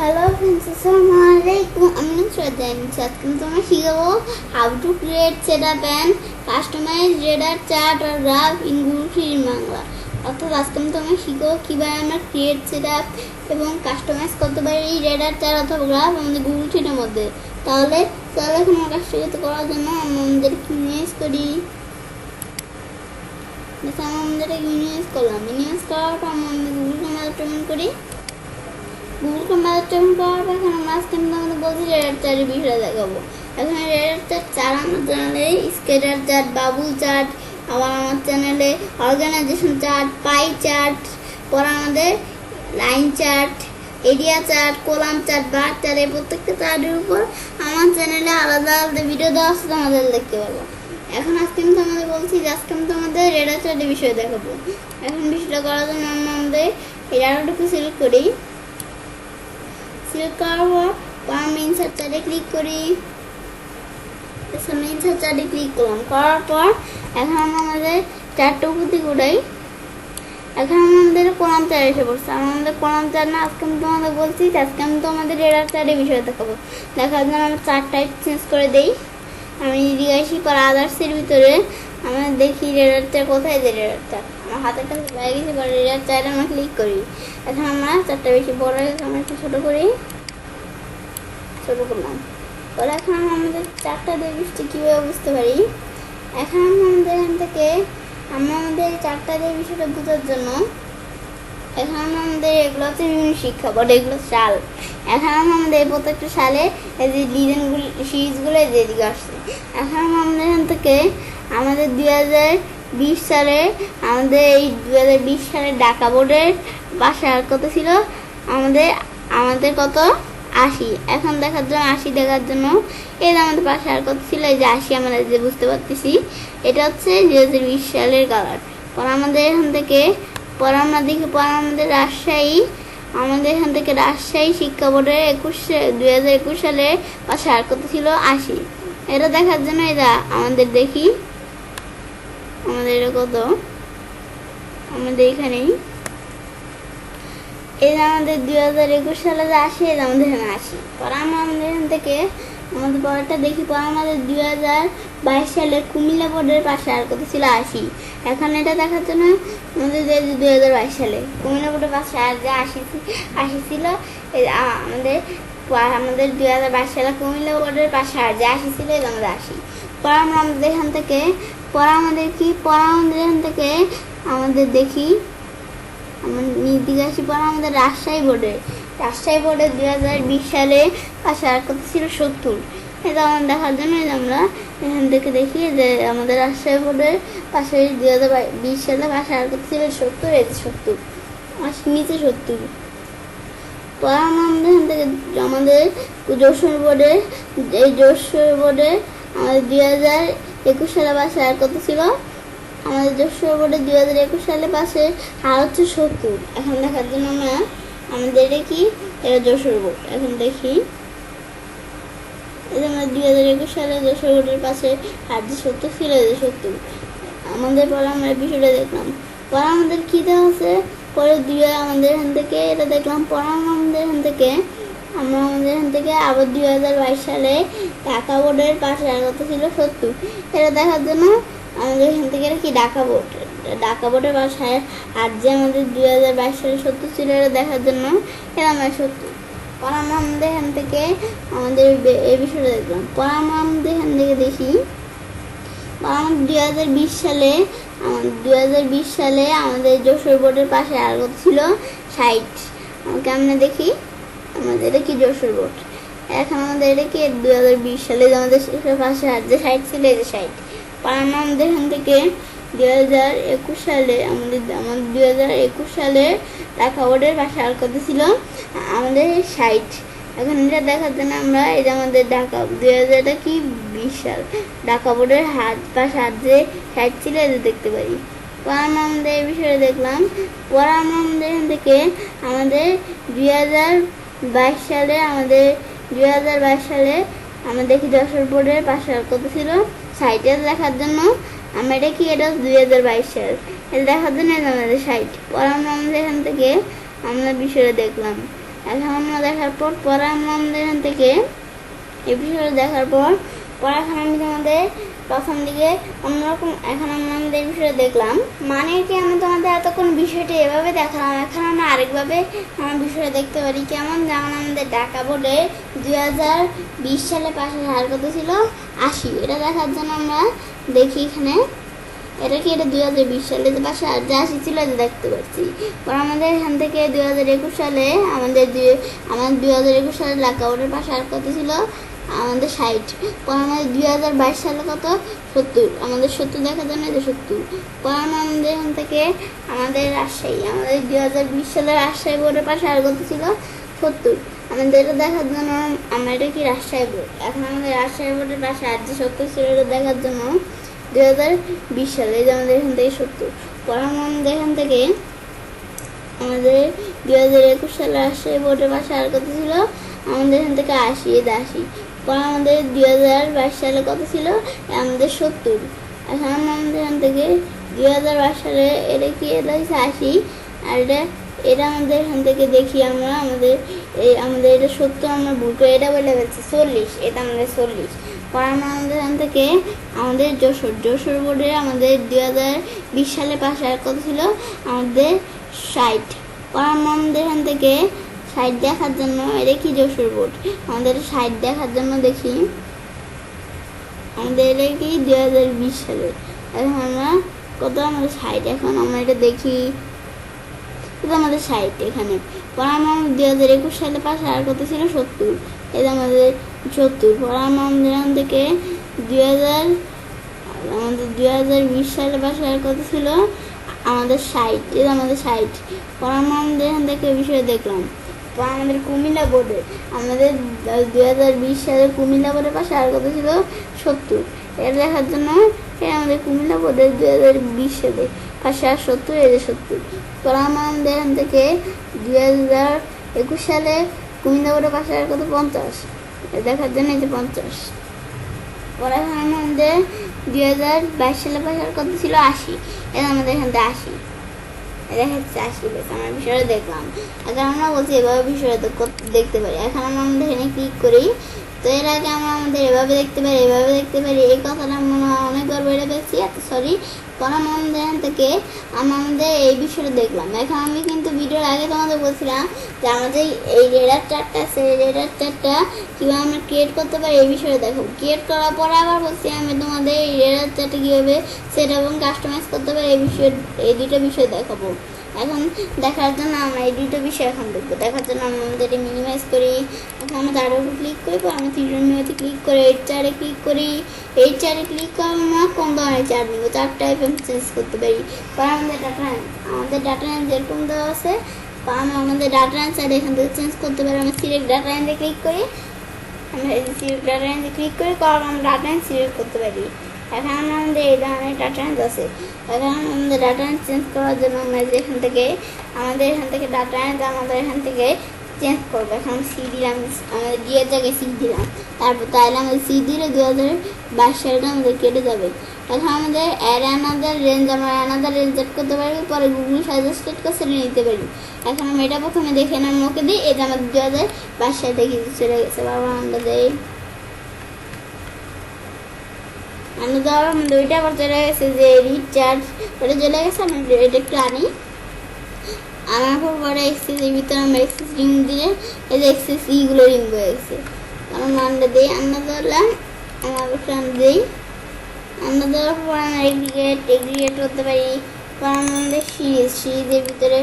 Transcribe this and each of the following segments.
Hello friends, Assalamualaikum. I'm Shraddha and today শিখাবো how to create, set up and customize radar chart or graph in Google Sheet in Bangla. অর্থাৎ আজকে তোমরা শিখবো কিভাবে আমরা create, set up এবং customize করতে পারি এই radar chart অথবা graph আমাদের Google Sheet এর মধ্যে। তাহলে চলো এখন আমরা কাজটা করার জন্য আমাদের ইমেজ করি। দেখো আমাদের ইমেজ করলাম। ইমেজ করার পর আমরা Google Calendar ওপেন করি। Google Calendar করার পর এখন আমরা আজকে আমাদের বলছি রেডার চার্টের বিষয়ে দেখাবো। এখন রেডার চার্ট চার আমার চ্যানেলে স্কেটার চার্ট, বাবুল চার্ট, আবার আমার চ্যানেলে অর্গানাইজেশন চার্ট, পাই চার্ট, পর আমাদের line chart, area chart, column chart, bar chart, এই প্রত্যেকটা চার্টের উপর আমার চ্যানেলে আলাদা আলাদা ভিডিও দেওয়া আছে, তোমাদের দেখতে পারবো। এখন আজকে আমি তোমাদের বলছি যে আজকে আমি তোমাদের রেডার চার্টের বিষয়ে দেখাবো। এখন বিষয়টা করার জন্য আমরা আমাদের এই আরোটাকে সিলেক্ট করি। সিলেক্ট করার পর আমি ইনসার্ট চার্টে ক্লিক করি। ইনসার্ট চার্টে ক্লিক করলাম, করার পর এখন আমাদের চারটে উপতি ঘুরাই। এখন আমাদের কলাম চার্ট এসে পড়ছে। আমাদের কলাম চার্ট না, আজকে আমি তোমাদের বলছি আজকে আমি তোমাদের রেডার চার্টের বিষয়ে দেখাবো। দেখার জন্য আমরা চার্ট টাইপ চেঞ্জ করে দেই। আমি এদিকে আসি, পর আদার্সের ভিতরে আমরা দেখি রেডার চার্ট কোথায় যে রেডার চার্ট আমার হাতের কাছে পেয়ে গেছি। পর রেডার চার্টে আমরা ক্লিক করি। এখন আমরা চারটা বেশি বড় হয়ে আমরা একটু ছোটো করি, ছোটো করলাম। পরে এখন আমাদের চারটা দিয়ে বৃষ্টি কীভাবে বুঝতে পারি। এখন আমাদের এখান থেকে আমরা আমাদের চারটা দিয়ে বিষয়টা বোঝার জন্য এখন আমাদের এগুলো হচ্ছে বিভিন্ন শিক্ষা বোর্ড, এগুলো সাল। এখন আমাদের প্রত্যেকটা সালে এই যে ডিজাইনগুলো সিরিজগুলো যেদিকে আসছে। এখন আমাদের এখান থেকে আমাদের 2020 সালে আমাদের এই 2020 সালে ঢাকা বোর্ডের বাসার কত ছিল আমাদের কত 80। এখন দেখার জন্য 80 দেখার জন্য এই যে আমাদের পাশে আর কত ছিল, এই যে 80 আমরা যে বুঝতে পারতেছি এটা হচ্ছে 2020 সালের কালার। পর আমাদের এখান থেকে আমরা দেখি আমাদের আমাদের এখান থেকে রাজশাহী শিক্ষা বোর্ডের 2021 সালে পাশে আর কত ছিল 80। এটা দেখার জন্য এটা আমাদের দেখি আমাদের এটা কত, আমাদের এখানেই এই যে আমাদের 2021 সালে যে 80, এটা আমাদের এখানে 80। পর আমাদের এখান থেকে আমাদের পরেরটা দেখি। পর আমাদের 2022 সালে কুমিল্লা বোর্ডের পাশে আর কত ছিল 80। এখন এটা দেখার জন্য আমাদের 2022 সালে কুমিল্লা বোর্ডের পাশে আর যে 80 ছিল আমাদের 2022 সালে কুমিল্লা বোর্ডের পাশে আর যে 80 ছিল, এটা আমাদের 80। পর আমাদের এখান থেকে আমাদের এখান থেকে আমাদের দেখি আমার নির্দিকে আসি। পর আমাদের রাজশাহী বোর্ডে 2020 সালে পাশে আর কত ছিল 70। এটা আমার দেখার জন্য আমরা এখান থেকে দেখি যে আমাদের রাজশাহী বোর্ডের পাশে 2020 সালে পাশে আর কত ছিল 70, এই 70 নিচে 70। পর আমাদের এখান থেকে আমাদের যশোর বোর্ডে আমাদের 2021 সালে পাশে আর কত ছিল, আমাদের যশোর বোর্ডে 2021 সালে পাশে আর হচ্ছে 70। এখন দেখার জন্য আমাদের এটা কি, এটা যশোর বোর্ড। এখন দেখি এই যে আমরা 2021 সালে যশোর বোর্ডের পাশে আর যে 70 ছিল, যে 70 আমাদের। পরে আমরা বিষয়টা দেখলাম। পরে আমাদের কী দেওয়া আছে, পরে আমাদের এখান থেকে এটা দেখলাম। পরে আমাদের এখান থেকে আবার 2022 সালে ঢাকা বোর্ডের পাশে আর কত ছিল 70। এটা দেখার জন্য আমাদের এখান থেকে এটা কি ঢাকা বোর্ডের বাসায় আর যে আমাদের 2022 সালে 70 ছিল, এটা দেখার জন্য এটা আমরা 70। পর আমাদের এখান থেকে আমাদের এই বিষয়টা দেখলাম। পর আমাদের এখান থেকে দেখি আমাদের 2020 সালে আমাদের যশোর বোর্ডের পাশে আর কত ছিল 60। কেমনে দেখি আমাদের এটা কি যশোর বোর্ড। এখন আমাদের এটা কি 2020 সালে আমাদের পাশে আর যে 60 ছিল, এই যে 60। পর আমাদের এখান থেকে 2021 সালে আমাদের 2021 সালে ঢাকা বোর্ডের পাশে আর কত ছিল আমাদের 60। এখন এটা দেখার জন্য আমরা এই যে আমাদের ঢাকা 2020 সাল ঢাকা বোর্ডের পাশে আর যে 60 ছিল, এটা দেখতে পারি। পর আমাদের এই বিষয়ে দেখলাম। পর আমাদের এখান থেকে আমাদের 2022 সালে আমরা দেখি যশোর বোর্ডের পাশে আর কত ছিল 60। দেখার জন্য আমরা এটা কি, এটা 2022 সাল, এটা দেখার জন্য আমাদের 60। পর আমাদের এখান থেকে আমরা বিষয়টা দেখলাম। এখন আমরা দেখার পর পরে আমরা আমাদের এখান থেকে এই বিষয়টা দেখার পর পরে এখন আমি তোমাদের প্রথম দিকে অন্যরকম এখন আমরা আমাদের বিষয়টা দেখলাম মানে কি আমি তোমাদের এতক্ষণ বিষয়টা এভাবে দেখালাম। এখন আমরা আরেকভাবে আমরা বিষয়টা দেখতে পারি কেমন, যেমন আমাদের ঢাকা বোর্ডে 2020 সালে পাশের হার কত ছিল 80। এটা দেখার জন্য আমরা দেখি এখানে এটা কি এটা 2020 সালে যে পাশে আর যে 80 ছিল এটা দেখতে পাচ্ছি। পর আমাদের এখান থেকে 2021 সালে আমাদের 2021 সালে ঢাকা বোর্ডের পাশে আর কত ছিল আমাদের 60। পর আমাদের 2022 সালে কত 70, আমাদের 70 দেখার জন্য যে 70। পর আমাদের এখান থেকে আমাদের রাজশাহী আমাদের 2020 সালে রাজশাহী বোর্ডের পাশে আর কত ছিল 70। আমাদের এটা দেখার জন্য আমরা এটা কি রাজশাহী বোর্ড, এখন আমাদের রাজশাহী বোর্ডের পাশে আর যে 70 ছিল এটা দেখার জন্য 2020 সালে যে আমাদের এখান থেকে 70। পর আমাদের এখান থেকে আমাদের 2021 সালে রাজশাহী বোর্ডের পাশে আর কত ছিল আমাদের এখান থেকে 80, এটা 80। পর আমাদের 2022 সালে কত ছিল আমাদের 70। এখন আমাদের এখান থেকে 2022 সালে এটা কি এটা হচ্ছে 80 আর এটা আমাদের এখান থেকে দেখি আমরা আমাদের এটা 70 আমরা ভুল করে এটা বলে ফেলছি 40, এটা আমাদের 40। পর আমাদের এখান থেকে আমাদের যশোর বোর্ডে আমাদের 2020 সালে পাশে আর কত ছিল আমাদের 60। পর আমাদের এখান থেকে 60 দেখার জন্য এটা কি যশোর বোর্ড, আমাদের 60 দেখার জন্য দেখি আমাদের এটা কি 2020 সালে। এখন আমরা কত আমাদের 60, এখন আমরা এটা দেখি এটা আমাদের 60 এখানে। পর আমাদের 2021 সালে পাশে আর কত ছিল 70, এটা আমাদের 70। পর আমাদের এখান থেকে 2020 সালে পাশে আর কত ছিল আমাদের 60, এটা আমাদের 60। পর আমাদের এখান থেকে বিষয় দেখলাম পর আমাদের কুমিল্লা বোর্ডে আমাদের 2020 সালে কুমিল্লা বোর্ডের পাশে আর কত ছিল 70। এটা দেখার জন্য আমাদের কুমিল্লা বোর্ডের 2020 সালে পাশে আর 70, এই যে 70। পর আমাদের এখান থেকে 2021 সালে কুমিল্লা বোর্ডের পাশে আর কত 50, এটা দেখার জন্য এই যে 50। পরে আমাদের 2022 সালে পাশে আর কত ছিল 80, এটা আমাদের এখান থেকে 80, দেখা যাচ্ছে 80 বেশ আমরা বিষয়টা দেখলাম। এখন আমরা বলছি এভাবে বিষয়টা দেখতে পারি। এখন আমরা আমাদের এখানে ক্লিক করি, তো এর আগে আমরা আমাদের এভাবে দেখতে পারি এভাবে দেখতে পারি, এই কথাটা মনে হয় অনেকবার বেড়ে পেয়েছি, এত সরি। পর আমাদের এখান থেকে আমরা আমাদের এই বিষয়টা দেখলাম। এখন আমি কিন্তু ভিডিওর আগে তোমাদের বলছিলাম যে আমাদের এই রেডার চার্টটা আছে, এই রেডার চার্টটা কীভাবে আমরা ক্রিয়েট করতে পারি এই বিষয়টা দেখো। ক্রিয়েট করার পরে আবার বলছি আমি তোমাদের এই রেডার চার্টটা কীভাবে সেট এবং কাস্টমাইজ করতে পারি এই দুটো বিষয় দেখাবো। এখন দেখার জন্য আমরা এই দুটো বিষয় এখন দেখবো। দেখার জন্য আমরা আমাদের এটা মিনিমাইজ করি, এখন আমরা তার উপর ক্লিক করি, পর আমরা তিনজন মেয়েতে ক্লিক করে এই চারে ক্লিক করি, এই চারে ক্লিক করে আমরা কোন ধরনের চার নিব, চার টাইপ আমি চেঞ্জ করতে পারি। পর আমাদের ডাটা যেরকম দেওয়া আছে আমরা আমাদের ডাটা চারে এখান থেকে চেঞ্জ করতে পারি। আমরা সিলেক্ট ডাটা এনে ক্লিক করি, আমরা সিলেক্ট ডাটা এনে ক্লিক করি, কারণ আমরা ডাটা সিলেক্ট করতে পারি। এখন আমাদের এই ধরনের ডাটা আছে। এখন আমাদের ডাটা চেঞ্জ করার জন্য আমরা এখান থেকে ডাটা আমাদের এখান থেকে চেঞ্জ করবো। এখন সি দিলাম, আমাদের ডিএর জায়গায় সি দিলাম, তারপর তাহলে আমাদের সি দিলে 2022 সালটা আমাদের কেটে যাবে। এখন আমাদের অ্যানাদার রেঞ্জ সেট করতে পারি, পরে গুগল সাজেস্টেড করে সেটা নিতে পারি। এখন আমরা এটা প্রথমে দেখে নাম ওকে দিই, এটা আমাদের 2022 সাল থেকে চলে গেছে। বাবা আমরা দেই আমাদের ওইটা আবার চলে গেছে যে রিচার্জ, ওটা চলে গেছে। আমি এটা একটু আনার পর পরে এক্সেসের ভিতরে আমরা এক্সেস রিং দিলে এই যে এক্সেস ইগুলো রিং হয়ে গেছে। আমরা আন্ডা দিই, আন্ডা ধরলাম, আমরা দিই, আন্ডা দেওয়ার পর আমরা এগ্রিগেট করতে পারি। পর আমাদের সিরিজের ভিতরে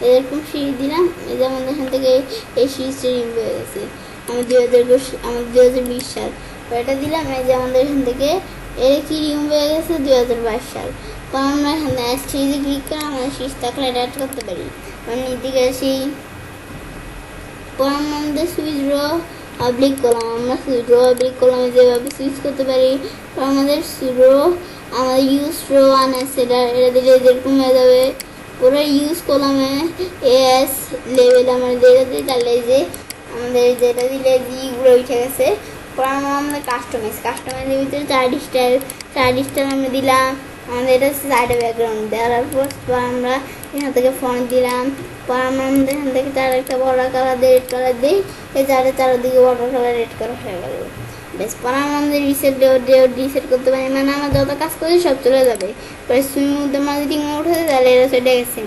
এরকম সিরিজ দিলাম, এই যে আমাদের এখান থেকে এই সিরিজটা রিং হয়ে গেছে। আমি 2020 সাল এটা দিলাম, এই যে আমাদের এখান থেকে এর কি রিং হয়ে গেছে 2022 সাল। পর আমরা এখানে সিরিজে ক্লিক করে আমরা সিরিজ থাকলে এটা অ্যাড করতে পারি। আমি এদিকে আসি, পর আমাদের সুইচ রো অবলিক করলাম, আমরা সুইচ রো অবলিক করলাম যেভাবে সুইচ করতে পারি। পর আমাদের আমাদের ইউজ রো এটা দিলে যেরকম হয়ে যাবে। পুরো ইউজ কলামে এস লেভেল আমরা যেটা দিই তাহলে যে আমাদের যেটা দিলে জিগুলো উঠে গেছে। পর আমাদের কাস্টমাইজের ভিতরে চার স্টার আমরা দিলাম। আমাদের এটা হচ্ছে সাইডে ব্যাকগ্রাউন্ড দেওয়ার পর আমরা এখান থেকে ফন্ট দিলাম, পর আমরা আমাদের এখান থেকে চার একটা বর্ডার কালার দিয়ে রেড কালার দিই, এই চারের চারদিকে বর্ডার কালার রেড কালার হয়ে গেল। বেশ, পর আমরা আমাদের রিসেট রিসেট করতে পারি, মানে আমরা যত কাজ করি সব চলে যাবে। পরে সুইমিং মার্কেটিং উঠে তাহলে এরা সেটা গেছে।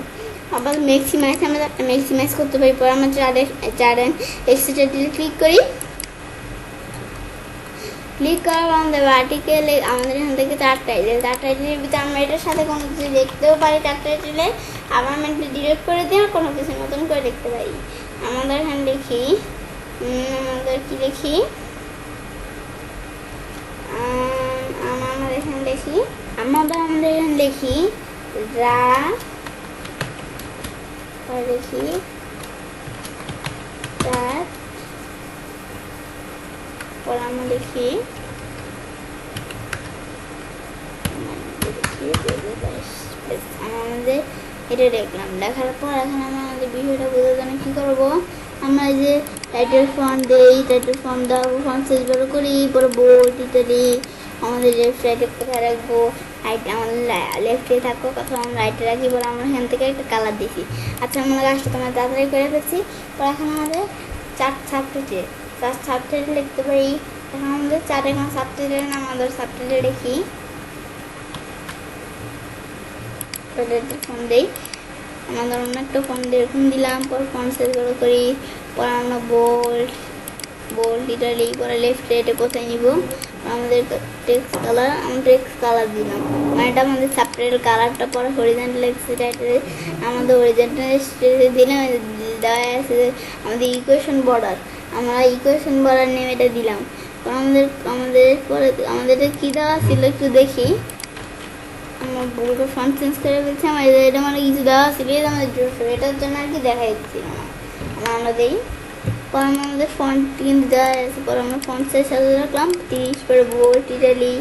আবার ম্যাক্সিমাইজ আমরা একটা ম্যাক্সিমাইজ করতে পারি। পরে আমরা চার এক্সট্রা ক্লিক করি, ক্লিক করার আমাদের ভার্টিক্যালে আমাদের এখান থেকে চার টাইটেলের ভিতরে আমরা এটার সাথে কোনো কিছু দেখতেও পারি। চার টাইটেলে আবার আমরা একটু ডিলিট করে দিয়ে কোনো কিছু নতুন করে দেখতে পারি। আমাদের এখানে লিখি, আমাদের কি লিখি, আমাদের এখানে লিখি লিখি পর আমরা লিখি আমাদের এটা দেখলাম। দেখার পর এখন আমরা আমাদের বিষয়টা বোঝার জন্য কী করবো, আমরা যে টাইটেল ফন্ট দিই, টাইটেল ফন্ট দেওয়ার ফন্ট সাইজ বড় করি, পরে বোল্ড ইত্যাদি আমাদের লেফট রাইটে কোথায় রাখবো, আমাদের লেফটে থাকবো কোথাও আমরা রাইটে রাখি। পরে আমরা এখান থেকে একটা কালার দিছি। আচ্ছা, আমরা কাজটা তোমার তাড়াতাড়ি করে ফেলছি। পরে এখন আমাদের চার সাবটাইটেল লিখতে পারি। এখন আমাদের চারে কোনো সাবটাইটেল না, আমাদের সাবটাইটেল লিখি, ফোন দিই, আমাদের অন্য একটা ফোন দিয়ে এরকম দিলাম। পর ফোন সাইজ বড় করি, পর আমরা বোল্ড ইটালি পরে লেফট রাইটে কোথায় নিব, আমাদের টেক্সট কালার দিলাম, মানে এটা আমাদের সাবটাইটেল কালারটা। পরে হরিজন্টাল টাইটেল আমাদের হরিজন্টাল দিলাম, দেওয়া আছে আমাদের ইকুয়েশন বর্ডার, আমরা ইকুয়েশন বর্ডার নেমে এটা দিলাম। আমাদের কী দেওয়া ছিল একটু দেখি, আমার বউকে ফন্ট চেঞ্জ করে ফেলছি। আমার এটা মানে কিছু দেওয়া ছিল, এটার জন্য আর কি দেখা যাচ্ছিল না। আমরা দিই, পর আমাদের ফন্ট কিন্তু দেওয়া আছে। পর আমরা ফন্ট সাইজ সাজিয়ে রাখলাম 30, পরে বোল্ড ইটালি,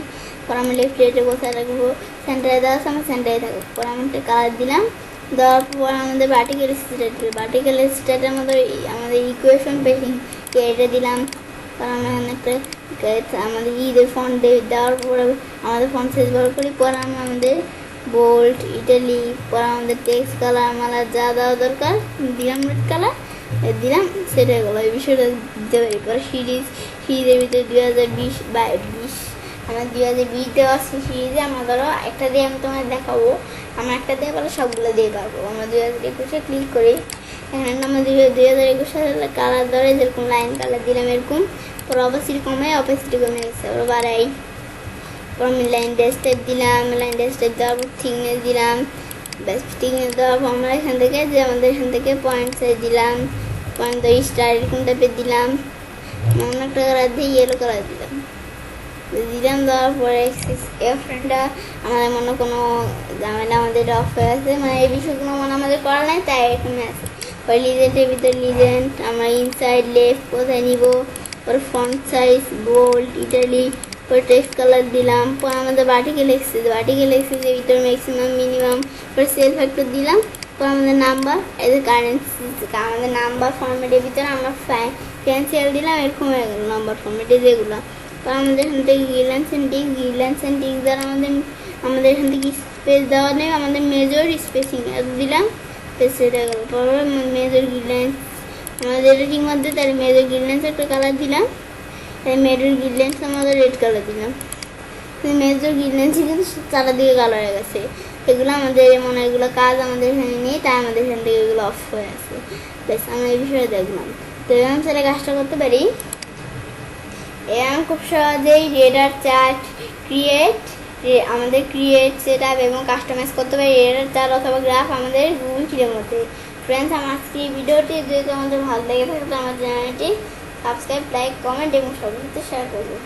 পর আমরা লেফট রাইটে কোথায় রাখবো, সেন্টারে দেওয়া আছে, আমরা সেন্টারে থাকবো। পর আমরা একটা কালার দিলাম, দেওয়ার পর আমাদের ভার্টিক্যাল স্টেটের আমাদের ইকুয়েশন পেজিং এটা দিলাম। পর আমরা এখানে একটা আমাদের ঈদের ফন্ট দেওয়ার পরে আমাদের ফন্ট সাইজ বড় করি। পর আমরা আমাদের বোল্ড ইটালি, পর আমাদের টেক্সট কালার মালার যা দেওয়া দরকার দিলাম, রেড কালার দিলাম, সেটা হয়ে গেলো। এই বিষয়টা দিতে পারি। পরে সিরিজের ভিতরে 2020 আমার 2020 দেওয়া আছে সিরিজে। আমরা ধরো একটা দিয়ে আমি তোমার দেখাবো, আমরা একটা দিয়ে পারলে সবগুলো দিয়ে পারবো। আমরা 2021-এ ক্লিক করি, এখানে আমরা 2021 সালে কালার ধরে যেরকম লাইন কালার দিলাম এরকম। পরে অপাসিটি কমে গেছে, ওরা বাড়াই। পর আমি লাইন ডেস্টাইপ দিলাম, লাইন ডেস্টাইপ দেওয়ার পর থিকনেস দিলাম। ব্যাস, থিকনেস দেওয়ার পর আমরা এখান থেকে আমাদের এখান থেকে পয়েন্ট সাইজ দিলাম, পয়েন্ট স্টার এরকম টাইপের দিলাম। অন্য একটা কালার দিয়ে ইয়েলো কালার দিলাম। দেওয়ার পরে ফ্রেন্ডটা আমাদের মনে কোনো ঝামেলা আমাদের অফ হয়ে আছে, মানে এই বিষয়গুলো মনে আমাদের করা নাই, তাই এরকমই আছে। পরে লিজেন্টের ভিতরে লিজেন্ট আমরা ইনসাইড লেফট কোথায় নিব, পরে ফন্ট সাইজ বোল্ড ইটালি, পরে টেক্সট কালার দিলাম। পরে আমাদের ভার্টিক্যাল এক্সেসের ভিতরে ম্যাক্সিমাম মিনিমাম, পরে সেল ফ্যাক্টর দিলাম। পর আমাদের নাম্বার, এই যে কারেন্সি আমাদের নাম্বার ফর্মেটের ভিতরে আমরা ফ্যান্সিয়াল দিলাম, এরকম হয়ে গেল নাম্বার ফর্মেটে যেগুলো। তো আমাদের এখান থেকে গিরল্যান্ডস অ্যান্ড টিক্স দ্বারা আমাদের এখান থেকে স্পেস দেওয়া নেই, আমাদের মেজর স্পেসিং এত দিলাম, সেটা গেল। পরে মেজর গিরল্যান্ডস আমাদের এডিটিং মধ্যে তার মেজর গিরল্যান্ডস একটা কালার দিলাম, তাই মেজর গিরল্যান্ডস আমাদের রেড কালার দিলাম। মেজর গিরল্যান্ডসই কিন্তু চারদিকে কালার হয়ে গেছে। এগুলো আমাদের মনে এগুলো কাজ আমাদের এখানে নেই, তাই আমাদের এখান থেকে এগুলো অফ হয়ে আছে। বেশ, আমরা এই বিষয়ে দেখলাম। তো এরকম ছেলে কাজটা করতে পারি। এরকম খুব সহজেই radar chart create set up এবং কাস্টমাইজ করতে পারি রেডার চার্ট অথবা গ্রাফ আমাদের গুগল শিটের মধ্যে। ফ্রেন্ডস, আমার আজকে এই ভিডিওটি যদি তোমাদের ভালো লেগে থাকে তো আমার চ্যানেলটি সাবস্ক্রাইব, লাইক, কমেন্ট এবং সবার সাথে শেয়ার করবে।